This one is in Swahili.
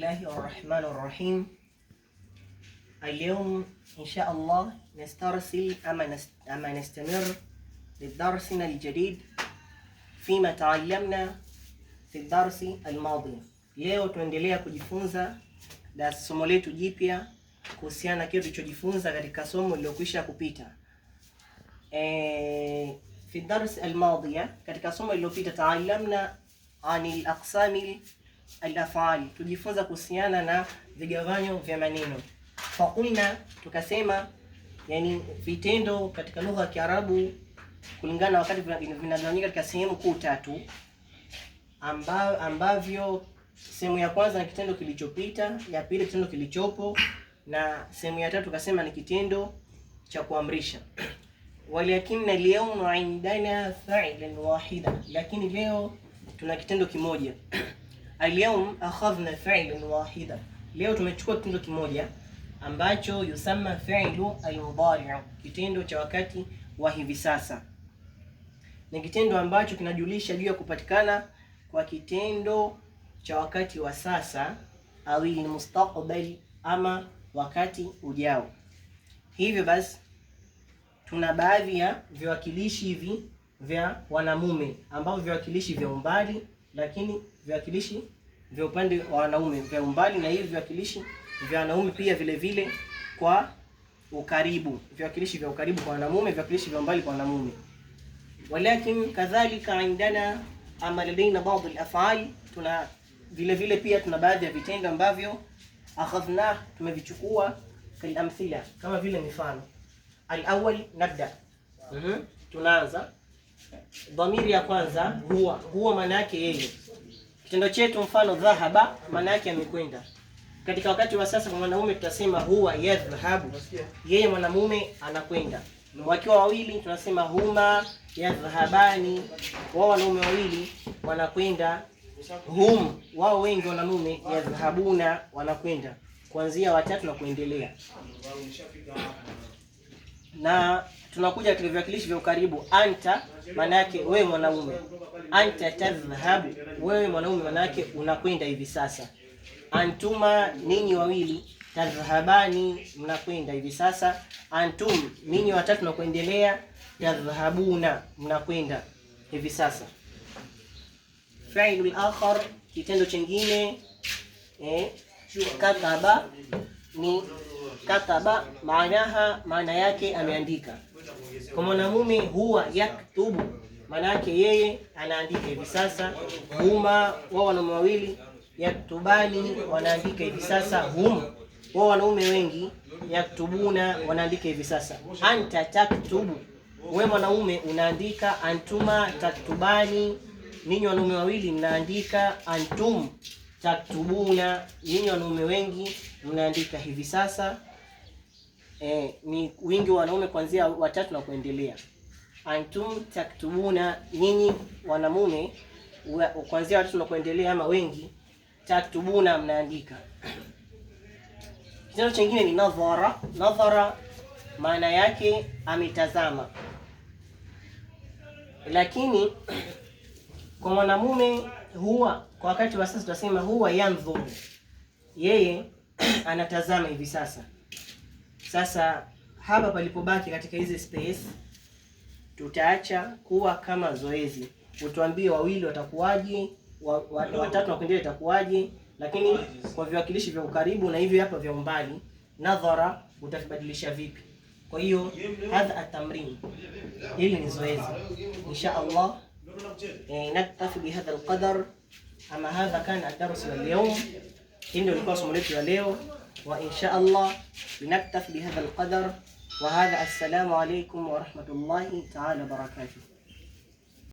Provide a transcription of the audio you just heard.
الله الرحمن الرحيم. اليوم إن شاء الله نسترسل أما نستمر لدرسنا الجديد فيما تعلمنا في الدرس الماضي. Leo tuendelea kujifunza somo letu jipya kuhusiana na kile tulichojifunza katika somo lililokwisha kupita. في الدرس الماضي katika somo lililopita تعلمنا عن الأقسام الأفعال, tujifunza kuhusiana na vigawanyo vya maneno. Fakulna, tukasema yani vitendo katika lugha ya Kiarabu kulingana na wakati vinagawanyika katika sehemu kuu tatu, ambavyo sehemu ya kwanza ni kitendo kilichopita, ya pili kitendo kilichopo, na sehemu ya tatu tukasema ni kitendo cha kuamrisha. Walakinna al-yawma indana fa'ilan wahida, lakini leo tuna kitendo kimoja. Al-yawm akhadhna fa'ilan wahida, leo tumechukua kitendo kimoja ambacho yusamma fa'ilu al-mudari', kitendo cha wakati wa hivi sasa. Ni kitendo ambacho kinajulisha juu ya kupatikana kwa kitendo cha wakati wa sasa au al-mustaqbal, ama wakati ujao. Hivyo basi tuna baadhi ya viwakilishi hivi vya wanamume ambao viwakilishi vya umbali, lakini viwakilishi vya upande wa wanaume vya umbali, na hivi viwakilishi vya wanaume pia vile vile kwa ukaribu, viwakilishi vya ukaribu kwa wanamume, viwakilishi vya umbali kwa wanamume. Walakin kadhalika indana ama ladaina baadhi al-af'al, tuna vile vile pia tuna baadhi ya vitendo ambavyo akhadhna, tumevichukua kalamthila, kama vile mifano. Al-awwal nabda, tunaanza. Dhamiri ya kwanza huwa maana yake yeye. Kitendo chetu mfano dhahaba, maana yake amekwenda. Katika wakati wa sasa kwa mwanamume tutasema huwa yadhhabu, yeye mwanamume anakwenda. Wakiwa wawili tunasema huma yadhhabani, wao wanaume wawili wanakwenda. Hum, wao wengi wanamume, yadhhabuna, wanakwenda. Kuanzia watatu na kuendelea. Na tunakuja katika viwakilishi vya ukaribu. Anta maana yake wewe mwanaume, anta tadhhabu, wewe mwanaume maana yake unakwenda hivi sasa. Antuma, ninyi wawili, tadhhabani, mnakwenda hivi sasa. Antum, ninyi watatu na kuendelea, tadhhabuna, mnakwenda hivi sasa. Fi'l al-akhar, kitendo chingine kataba, ni kataba maana yake ameandika. Kwa mwanamume huwa yaktubu, maana yake yeye anaandika hivi sasa. Huma, wao wanaume wawili, yaktubani, wanaandika hivi sasa. Hum, wao wanaume wengi, yaktubuna, wanaandika hivi sasa. Anta taktubu, wewe mwanaume unaandika. Antuma taktubani, ninyi wanaume wawili mnaandika. Antum taktubuna, ninyi wanaume wengi mnaandika hivi sasa. Ni wingi wa wanaume kuanzia watatu na kuendelea. Antum taktubuna, nyinyi wanamume kuanzia watatu na kuendelea ama wengi, taktubuna, mnaandika. Kitendo kingine ni nadhara. Nadhara maana yake ametazama, lakini kwa mwanamume huwa kwa wakati wa sasa tutasema huwa yanzur, yeye anatazama hivi sasa. Sasa hapa palipobaki katika hizi space tutaacha kuwa kama zoezi, utuambie wawili watakuwaje, watatu na kuendelea itakuwaje, lakini kwa viwakilishi vya ukaribu na hivi hapa vya umbali nadhara utavibadilisha vipi? Kwa hiyo hadha atamrin, hili ni zoezi. Insha Allah naktafi bihadha alqadar, ama hadha kana ad-dars al-yawm, ndio ilikuwa somo letu la leo. وإن شاء الله لنكتفي بهذا القدر، وهذا السلام عليكم ورحمة الله تعالى وبركاته.